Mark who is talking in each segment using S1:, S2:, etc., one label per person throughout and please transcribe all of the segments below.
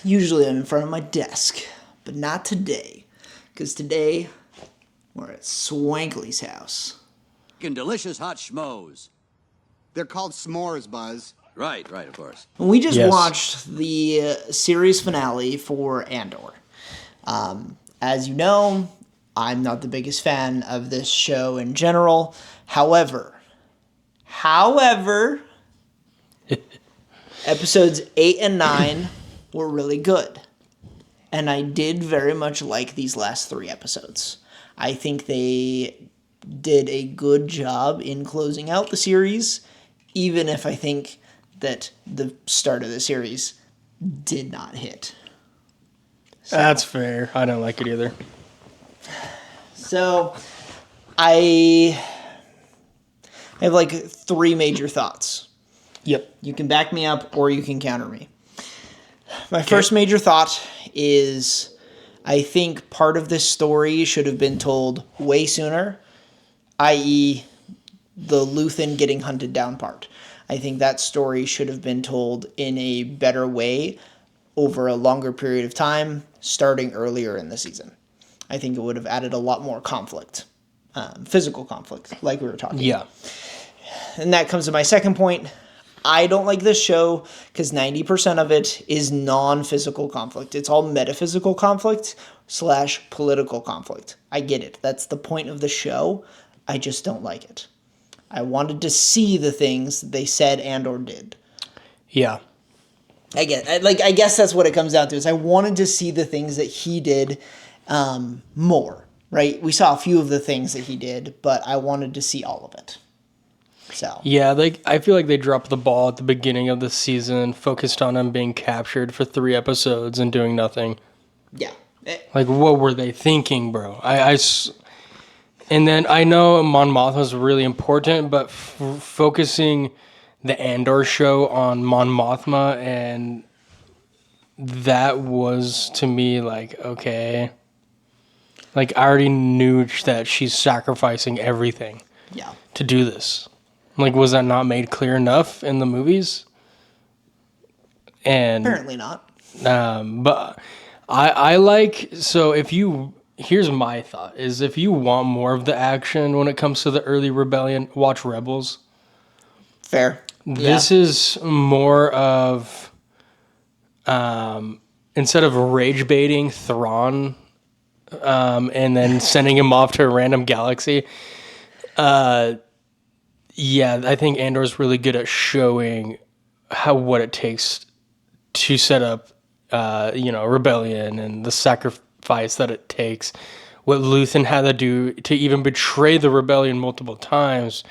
S1: Usually I'm in front of my desk, but not today. Because today, we're at Swankley's house.
S2: And delicious hot schmoes.
S3: They're called s'mores, Buzz.
S2: Right, of course.
S1: And we just watched the series finale for Andor. As you know, I'm not the biggest fan of this show in general. However, episodes 8 and 9 were really good. And I did very much like these last 3 episodes. I think they did a good job in closing out the series, even if I think that the start of the series did not hit.
S4: So. That's fair. I don't like it either.
S1: So, I have like 3 major thoughts.
S4: Yep.
S1: You can back me up or you can counter me. My first major thought is I think part of this story should have been told way sooner, i.e. the Luthen getting hunted down part. I think that story should have been told in a better way over a longer period of time, starting earlier in the season. I think it would have added a lot more conflict, physical conflict, like we were talking about. And that comes to my second point. I don't like this show because 90% of it is non-physical conflict. It's all metaphysical conflict / political conflict. I get it. That's the point of the show. I just don't like it. I wanted to see the things they said and or did.
S4: Yeah.
S1: I guess that's what it comes down to, is I wanted to see the things that he did more, right? We saw a few of the things that he did, but I wanted to see all of it. So
S4: yeah, I feel like they dropped the ball at the beginning of the season, focused on him being captured for 3 episodes and doing nothing.
S1: Yeah.
S4: Like, what were they thinking, bro? And then I know Mon Mothma was really important, but focusing the Andor show on Mon Mothma, and that was, to me, like, okay. Like, I already knew that she's sacrificing everything to do this. Like, was that not made clear enough in the movies? And
S1: apparently not.
S4: But I like, so here's my thought, is if you want more of the action when it comes to the early rebellion, watch Rebels.
S1: Fair.
S4: This is more of, instead of rage baiting Thrawn, and then sending him off to a random galaxy, I think Andor's really good at showing what it takes to set up, rebellion and the sacrifice that it takes. What Luthen had to do to even betray the rebellion multiple times,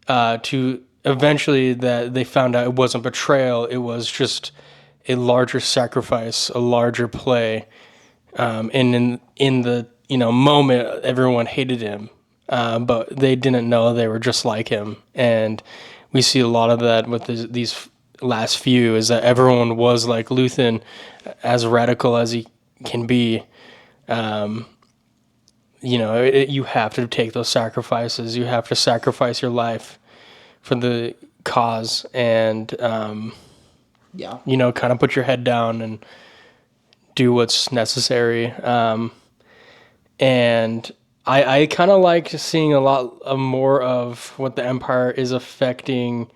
S4: to eventually that they found out it wasn't betrayal, it was just a larger sacrifice, a larger play. And in the moment, everyone hated him. But they didn't know they were just like him. And we see a lot of that with these last few, is that everyone was like Luthen, as radical as he can be. You have to take those sacrifices. You have to sacrifice your life for the cause and, kind of put your head down and do what's necessary. And I kind of like seeing a lot of more of what the Empire is affecting,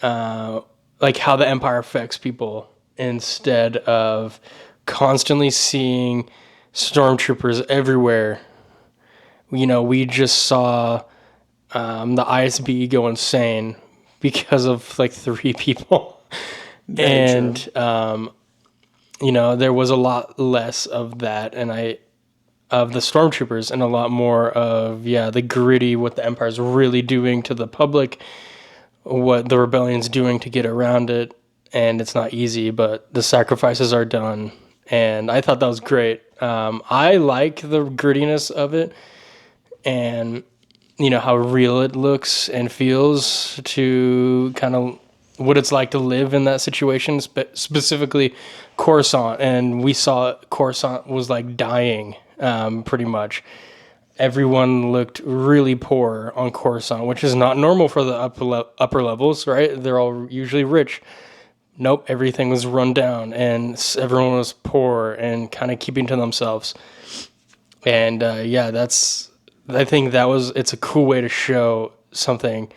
S4: like how the Empire affects people, instead of constantly seeing stormtroopers everywhere. We just saw the ISB go insane because of like 3 people. Very true. There was a lot less of that, of the stormtroopers, and a lot more of the gritty, what the Empire's really doing to the public, what the rebellion's doing to get around it. And it's not easy, but the sacrifices are done, and I thought that was great. I like the grittiness of it, and how real it looks and feels, to kind of what it's like to live in that situation, specifically Coruscant. And we saw Coruscant was like dying. Pretty much everyone looked really poor on Coruscant, which is not normal for the upper levels, right? They're all usually rich. Nope, everything was run down and everyone was poor and kind of keeping to themselves. And I think it's a cool way to show something,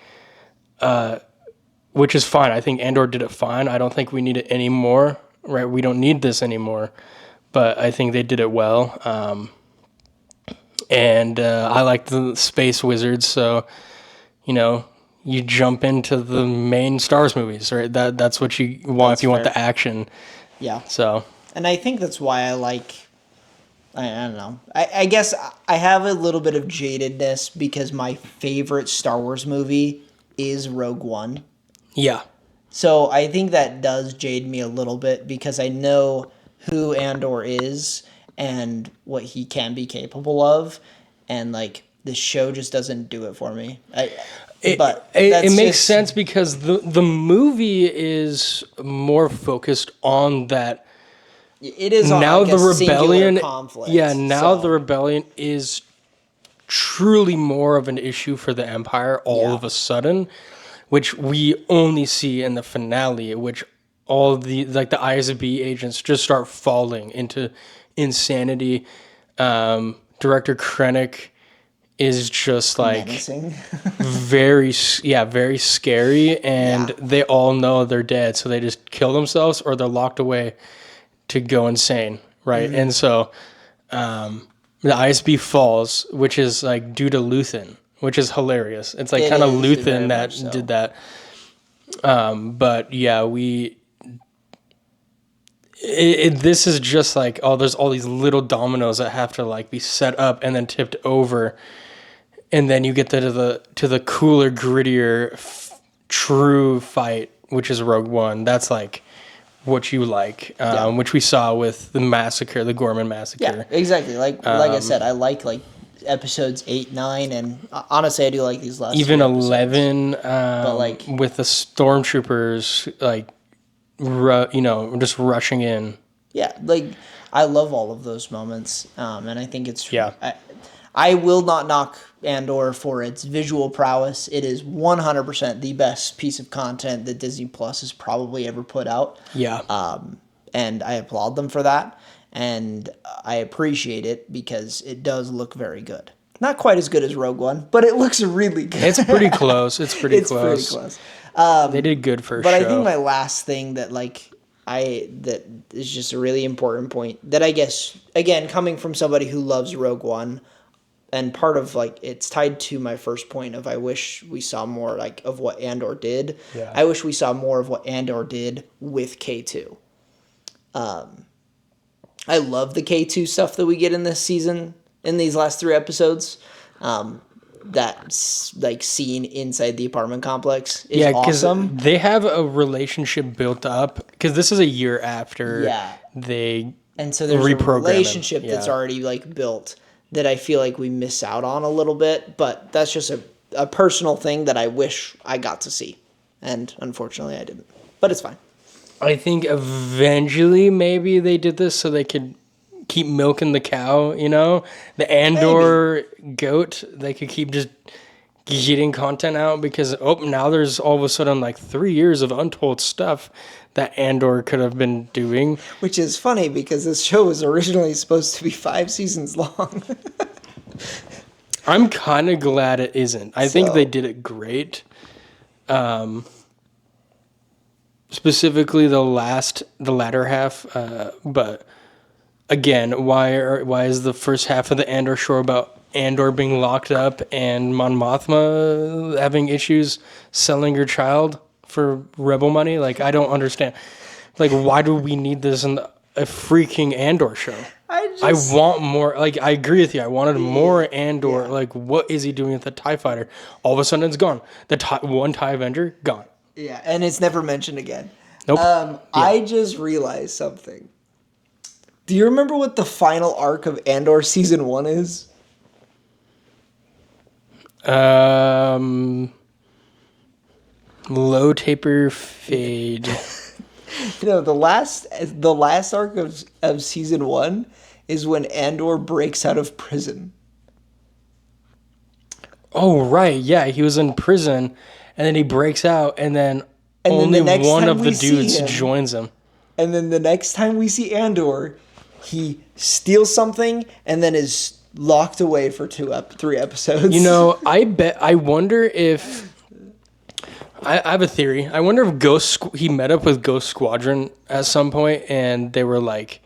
S4: which is fine. I think Andor did it fine. I don't think we need it anymore, right? We don't need this anymore, but I think they did it well. And I like the space wizards, so, you jump into the main Star Wars movies, right? That's what you want
S1: That's
S4: if you want
S1: fair.
S4: the action.
S1: Yeah.
S4: So,
S1: And I think that's why I don't know. I guess I have a little bit of jadedness because my favorite Star Wars movie is Rogue One.
S4: yeah.
S1: So I think that does jade me a little bit because I know who Andor is and what he can be capable of, and like the show just doesn't do it for me. But
S4: It
S1: that's
S4: makes
S1: just-
S4: sense because the movie is more focused on that.
S1: It is on
S4: Now
S1: like
S4: the
S1: a singular
S4: rebellion,
S1: conflict.
S4: yeah. Now
S1: so-
S4: the rebellion is truly more of an issue for the Empire all
S1: Yeah.
S4: of a sudden, which we only see in the finale, which all the ISB agents just start falling into insanity. Director Krennic is just like
S1: menacing.
S4: very scary, and
S1: Yeah.
S4: they all know they're dead, so they just kill themselves or they're locked away to go insane, right?
S1: Mm-hmm.
S4: And so the ISB falls, which is like due to Luthen, which is hilarious. It's like
S1: It
S4: kind of
S1: is, very
S4: Luthen that
S1: much so.
S4: did that. But yeah, this is just like, there's all these little dominoes that have to like be set up and then tipped over, and then you get to the cooler, grittier, true fight, which is Rogue One. That's like what you like, which we saw with the massacre, the Gorman massacre.
S1: Yeah, exactly. Like I said, I like episodes 8, 9, and honestly, I do like these last.
S4: Even
S1: 3 episodes.
S4: 11,
S1: like-
S4: with the stormtroopers, like, just rushing in.
S1: Yeah, like I love all of those moments, and I think it's
S4: Yeah.
S1: I will not knock Andor for its visual prowess. It is 100% the best piece of content that Disney Plus has probably ever put out.
S4: Yeah.
S1: And I applaud them for that, and I appreciate it because it does look very good. Not quite as good as Rogue One, but it looks really good.
S4: It's pretty close. It's pretty
S1: It's
S4: close.
S1: pretty close.
S4: They did good for a
S1: But
S4: show.
S1: I think my last thing that that is just a really important point that I guess, again, coming from somebody who loves Rogue One, and part of it's tied to my first point of I wish we saw more of what Andor did.
S4: Yeah.
S1: I wish we saw more of what Andor did with K2. I love the K2 stuff that we get in this season, in these last 3 episodes. That scene inside the apartment complex is awesome.
S4: they have a relationship built up, because this is a year after
S1: Yeah.
S4: they
S1: And so there's a
S4: reprogram him.
S1: relationship that's
S4: Yeah.
S1: already built that I feel like we miss out on a little bit, but that's just a personal thing that I wish I got to see. And unfortunately I didn't. But it's fine.
S4: I think eventually maybe they did this so they could keep milking the cow, the Andor goat. They could keep just getting content out, because now there's all of a sudden 3 years of untold stuff that Andor could have been doing.
S1: Which is funny because this show was originally supposed to be 5 seasons long.
S4: I'm kind of glad it isn't. I think
S1: So-
S4: they did it great. Specifically the latter half, but again, why is the first half of the Andor show about Andor being locked up and Mon Mothma having issues selling her child for rebel money? I don't understand. Why do we need this in a freaking Andor show? I want more. I agree with you. I wanted more Andor.
S1: Yeah.
S4: What is he doing with the TIE fighter? All of a sudden it's gone. The one TIE Avenger, gone.
S1: Yeah, and it's never mentioned again.
S4: Nope.
S1: I just realized something. Do you remember what the final arc of Andor season 1 is?
S4: Low taper fade.
S1: The last arc of season 1 is when Andor breaks out of prison.
S4: Oh, right. Yeah, he was in prison, and then he breaks out, and then
S1: And then
S4: only
S1: the next
S4: one
S1: time
S4: of the
S1: we see
S4: dudes
S1: him-
S4: joins him.
S1: And then the next time we see Andor, he steals something and then is locked away for 3 episodes.
S4: You know, I wonder if I have a theory. I wonder if he met up with Ghost Squadron at some point, and they were like,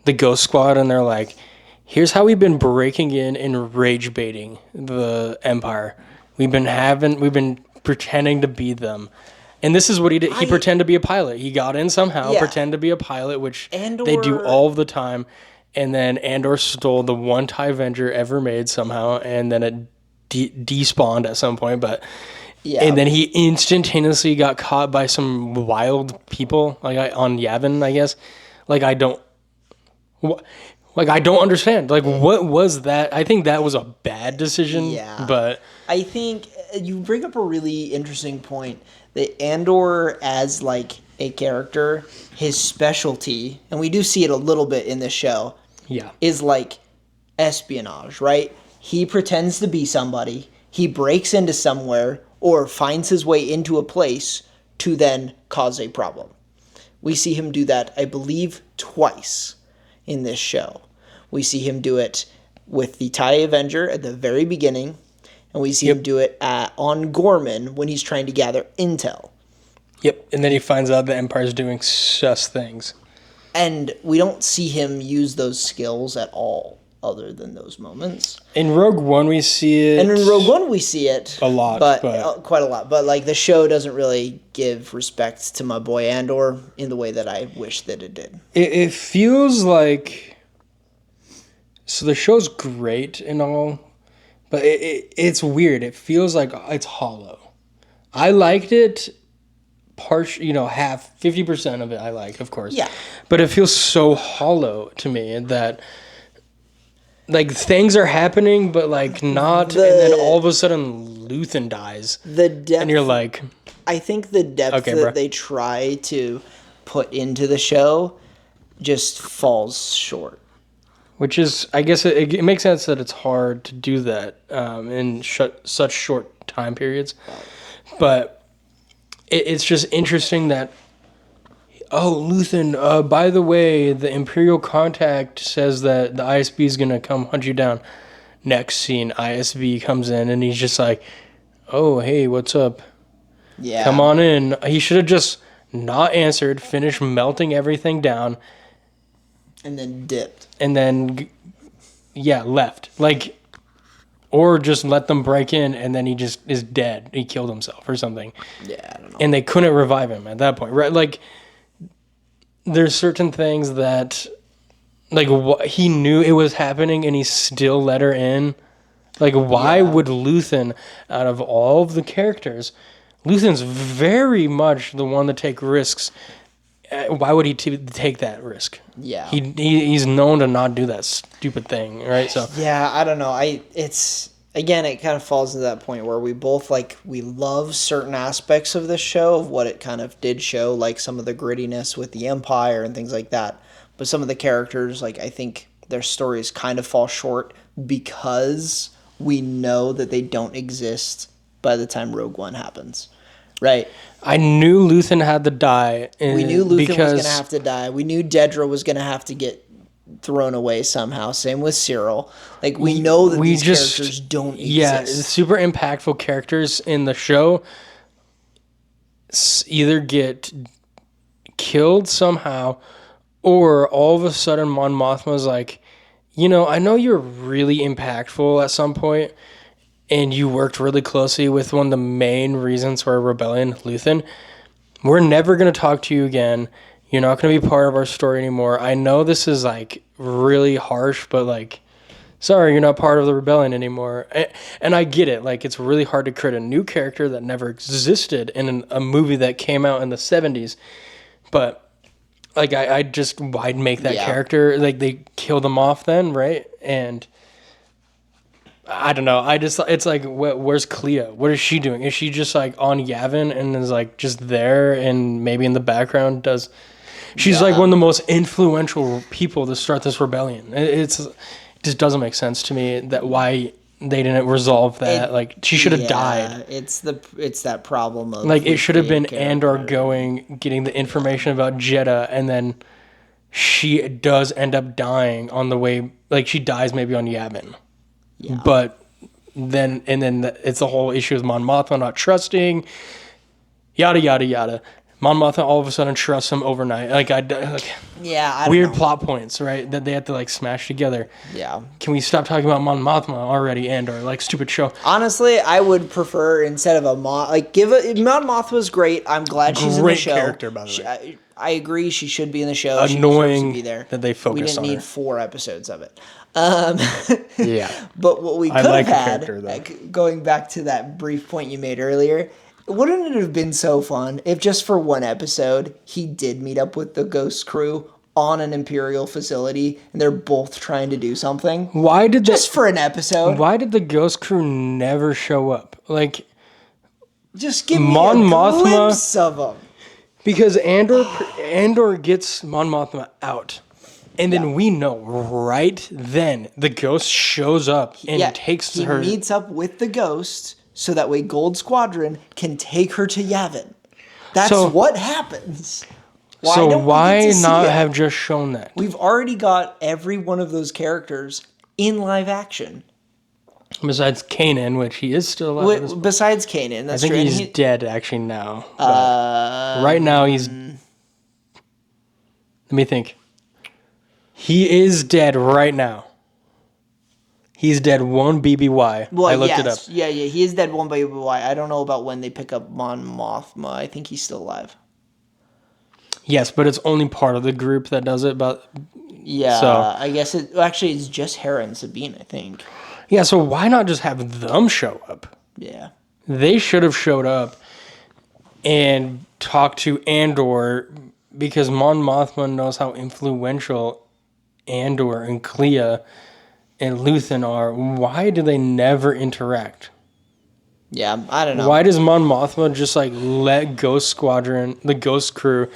S4: the Ghost Squad, and they're like, here's how we've been breaking in and rage baiting the Empire. We've been pretending to be them. And this is what he did. He pretended to be a pilot. He got in somehow,
S1: Yeah.
S4: pretend to be a pilot, which
S1: Andor-
S4: they do all of the time. And then Andor stole the one TIE Avenger ever made somehow, and then it despawned at some point. But
S1: Yeah.
S4: and then he instantaneously got caught by some wild people, on Yavin, I guess. I don't understand. What was that? I think that was a bad decision.
S1: Yeah.
S4: But
S1: I think you bring up a really interesting point that Andor as a character, his specialty, and we do see it a little bit in this show,
S4: yeah,
S1: is espionage, right? He pretends to be somebody, he breaks into somewhere or finds his way into a place to then cause a problem. We see him do that, I believe, twice in this show. We see him do it with the TIE Avenger at the very beginning, and we see him do it on Gorman when he's trying to gather intel.
S4: Yep. And then he finds out the Empire's doing sus things.
S1: And we don't see him use those skills at all other than those moments.
S4: In Rogue One, we see it.
S1: And in Rogue One, we see it.
S4: A lot,
S1: but
S4: but-
S1: quite a lot. But the show doesn't really give respect to my boy Andor in the way that I wish that it did.
S4: It feels like... So the show's great and all, but it's weird. It feels like it's hollow. I liked it, half, 50% of it I like, of course.
S1: Yeah.
S4: But it feels so hollow to me that, things are happening, but, not, and then all of a sudden Luthen dies.
S1: The depth,
S4: And you're like...
S1: I think the depth
S4: Okay,
S1: that
S4: bro.
S1: they try to put into the show just falls short.
S4: Which is, I guess it makes sense that it's hard to do that in such short time periods. But it's just interesting that, Luthen, by the way, the Imperial contact says that the ISB is going to come hunt you down. Next scene, ISB comes in and he's just like, oh, hey, what's up?
S1: Yeah.
S4: Come on in. He should have just not answered, finished melting everything down,
S1: And then dipped.
S4: and then left, or just let them break in and then he just is dead, he killed himself or something,
S1: Yeah, I don't know.
S4: and they couldn't revive him at that point, right? There's certain things that he knew it was happening and he still let her in. Why would Luthen, out of all of the characters, Luthen's very much the one to take risks. Why would he take that risk?
S1: Yeah.
S4: He's known to not do that stupid thing, right? So
S1: Yeah, I don't know. It kind of falls into that point where we both we love certain aspects of this show, of what it kind of did show, some of the grittiness with the Empire and things like that. But some of the characters, I think their stories kind of fall short because we know that they don't exist by the time Rogue One happens, right?
S4: I knew Luthen had to die.
S1: We knew Luthen was going to have to die. We knew Dedra was going to have to get thrown away somehow. Same with Cyril. We know that these characters don't exist.
S4: Yeah, super impactful characters in the show either get killed somehow, or all of a sudden Mon Mothma's like, I know you're really impactful at some point, and you worked really closely with one of the main reasons for a rebellion, Luthen. We're never going to talk to you again. You're not going to be part of our story anymore. I know this is really harsh, but sorry, you're not part of the rebellion anymore. And I get it. It's really hard to create a new character that never existed in a movie that came out in the 70s. But why'd make that character? They killed him off then, right? And I don't know. It's where's Clea? What is she doing? Is she just on Yavin and is just there and maybe in the background does? She's one of the most influential people to start this rebellion. It just doesn't make sense to me that why they didn't resolve that. Like, she should have died.
S1: It's that problem of
S4: Like, it should have been
S1: character.
S4: Andor getting the information about Jeddah, and then she does end up dying on the way. Like, she dies maybe on Yavin.
S1: Yeah.
S4: But then it's the whole issue with Mon Mothma not trusting, yada, yada, yada. Mon Mothma all of a sudden trusts him overnight. I don't
S1: weird
S4: plot points, right? That they have to, like, smash together.
S1: Yeah.
S4: Can we stop talking about Mon Mothma already, Andor? Like, stupid show.
S1: Honestly, I would prefer, instead of Mon Mothma's great. I'm glad she's in the show.
S4: Great character, by the way.
S1: I agree. She should be in the show. She
S4: Annoying
S1: deserves to be there.
S4: that they focus
S1: We didn't
S4: on
S1: need
S4: her.
S1: 4 episodes of it.
S4: Yeah.
S1: But what we
S4: I
S1: could
S4: like
S1: have
S4: the
S1: had,
S4: character, though.
S1: like, going back to that brief point you made earlier, wouldn't it have been so fun if just for one episode he did meet up with the Ghost crew on an Imperial facility and they're both trying to do something?
S4: Why did
S1: Just for an episode.
S4: Why did the Ghost crew never show up? Like,
S1: Just give me
S4: Mon
S1: a
S4: Mothma-
S1: glimpse of them.
S4: because Andor gets Mon Mothma out. And then we know right then the Ghost shows up and takes
S1: he
S4: her.
S1: meets up with the Ghost so that way Gold Squadron can take her to Yavin. That's what happens. Why don't we
S4: why
S1: get to see
S4: not
S1: it?
S4: have just shown that?
S1: We've already got every one of those characters in live action.
S4: Besides Kanan, which he is still alive. at this point.
S1: Besides Kanan,
S4: I
S1: that's
S4: think
S1: true. And
S4: he's dead actually now. Right now he's. Let me think. He is dead right now. He's dead 1 BBY.
S1: Well,
S4: I looked it up.
S1: Yeah, he is dead 1 BBY. I don't know about when they pick up Mon Mothma. I think he's still alive.
S4: Yes, but it's only part of the group that does it. But
S1: Yeah,
S4: So-
S1: I guess it's just Hera and Sabine, I think.
S4: yeah, so why not just have them show up?
S1: Yeah.
S4: They should have showed up and talked to Andor because Mon Mothma knows how influential Andor and Clea and Luthen are. Why do they never interact?
S1: Yeah, I don't know.
S4: Why does Mon Mothma just like let Ghost Squadron, the Ghost crew,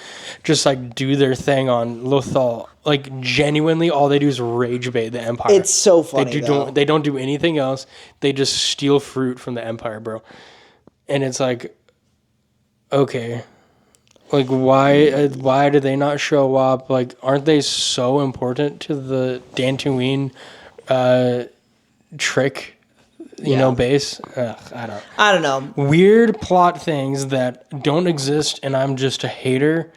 S4: just like do their thing on Lothal? Like genuinely, all they do is rage bait the Empire.
S1: It's so funny, though.
S4: They don't do anything else. They just steal fruit from the Empire, bro. And it's like, okay, like why do they not show up? Like, aren't they so important to the Dantooine trick? Base.
S1: I don't know.
S4: Weird plot things that don't exist, and I'm just a hater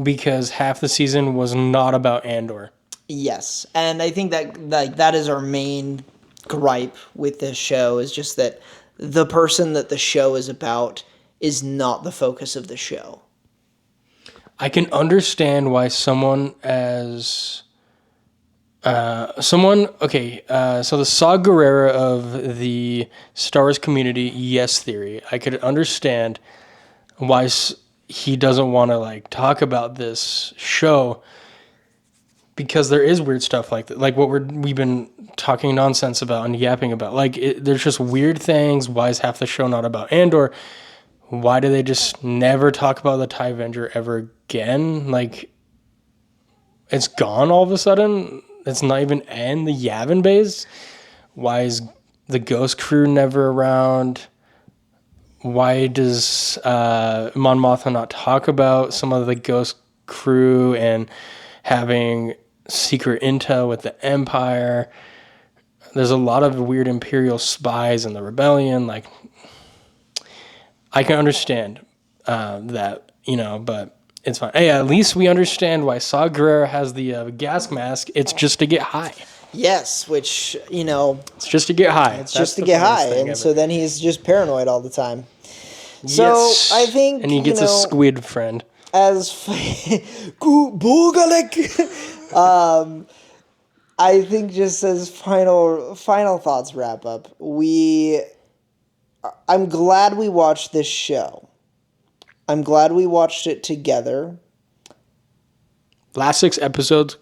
S4: because half the season was not about Andor.
S1: Yes, and I think that is our main gripe with this show is just that the person that the show is about is not the focus of the show.
S4: I can understand why someone as so the Saw Gerrera of the Star Wars community, yes theory. I could understand why he doesn't want to like talk about this show because there is weird stuff like that, like what we've been talking nonsense about and yapping about. Like there's just weird things. Why is half the show not about Andor? Why do they just never talk about the TIE Avenger ever again? Like it's gone all of a sudden. It's not even in the Yavin base. Why is the Ghost crew never around? Why does Mon Mothma not talk about some of the Ghost crew and having secret intel with the Empire? There's a lot of weird Imperial spies in the rebellion. Like, I can understand that, but it's fine. Hey, at least we understand why Saw Gerrera has the gas mask. It's just to get high.
S1: Yes, which,
S4: It's just to get high.
S1: it's just to get high, and so then he's just paranoid all the time. So
S4: Yes.
S1: I think,
S4: And he gets a squid friend.
S1: as Boogalek, I think just as final thoughts wrap up, I'm glad we watched this show. I'm glad we watched it together.
S4: Last 6 episodes.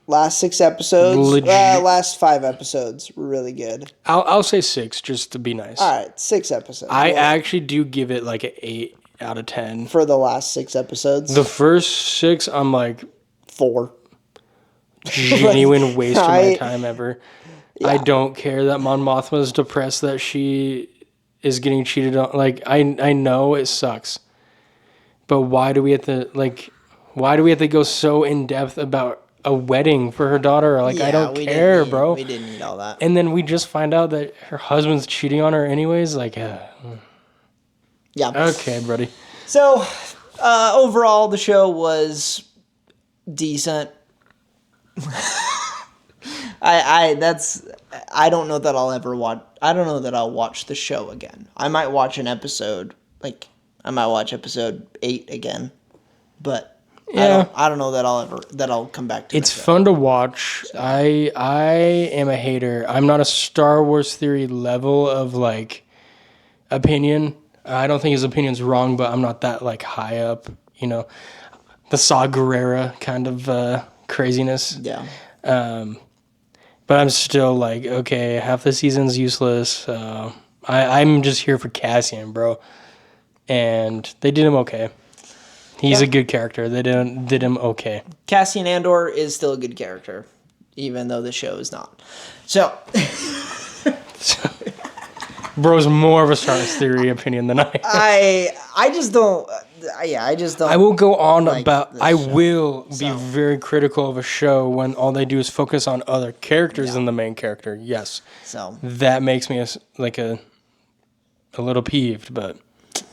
S1: Last 6 episodes,
S4: Legit.
S1: last 5 episodes, really good.
S4: I'll say 6 just to be nice.
S1: All right, 6 episodes.
S4: I
S1: Well,
S4: actually do give it like an 8 out of 10.
S1: for the last 6 episodes.
S4: The first 6, I'm like
S1: 4.
S4: genuine waste of my
S1: I-
S4: time ever. I don't care that Mon Mothma is depressed that she is getting cheated on. Like, I know it sucks. But why do we have to go so in depth about a wedding for her daughter? Like, I don't care, bro.
S1: We didn't need all that.
S4: And then we just find out that her husband's cheating on her anyways. Like,
S1: Yeah.
S4: okay, buddy.
S1: So, overall, the show was decent. I don't know that I'll ever watch. I don't know that I'll watch the show again. I might watch an episode. Like, I might watch episode 8 again, but
S4: Yeah.
S1: I don't know that I'll come back to.
S4: It's fun to watch. I am a hater. I'm not a Star Wars theory level of like opinion. I don't think his opinion's wrong, but I'm not that like high up. You know, the Saw Gerrera kind of craziness.
S1: Yeah.
S4: But I'm still like, okay, half the season's useless. I'm just here for Cassian, bro. And they did him okay. He's a good character. They did him okay.
S1: Cassian Andor is still a good character, even though the show is not. So,
S4: Bro's more of a Star Wars theory opinion than I am.
S1: I just don't. I just don't.
S4: I will go on
S1: like
S4: about.
S1: this
S4: I
S1: show.
S4: will be very critical of a show when all they do is focus on other characters than the main character. Yes,
S1: So,
S4: that makes me a little peeved, but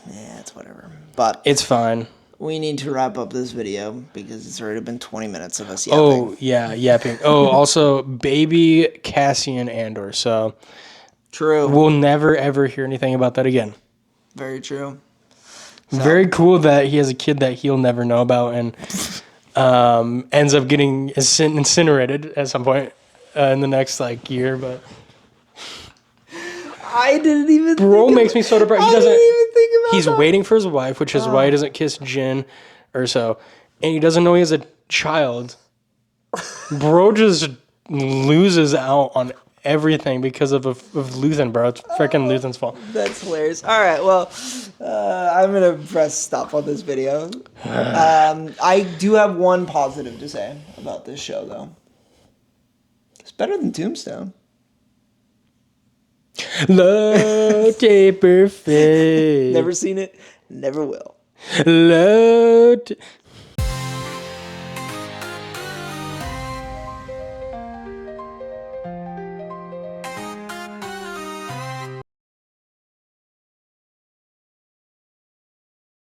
S1: yeah, it's whatever. But
S4: it's fine.
S1: we need to wrap up this video because it's already been 20 minutes of us yapping.
S4: Oh yeah, yapping. Oh, also baby Cassian Andor. So
S1: True.
S4: we'll never ever hear anything about that again.
S1: Very true.
S4: Very cool that he has a kid that he'll never know about and ends up getting incinerated at some point in the next like year. But
S1: I didn't even.
S4: Bro makes me so depressed. He
S1: I
S4: doesn't.
S1: didn't even think about
S4: He's
S1: that.
S4: waiting for his wife, which is why he doesn't kiss Jin or so, and he doesn't know he has a child. Bro just loses out on everything because of Luthen, bro. It's freaking Luthen's fault.
S1: That's hilarious. All right, well, I'm gonna press stop on this video. I do have one positive to say about this show, though. It's better than Tombstone.
S4: Love taper face.
S1: Never seen it. Never will.
S4: Love.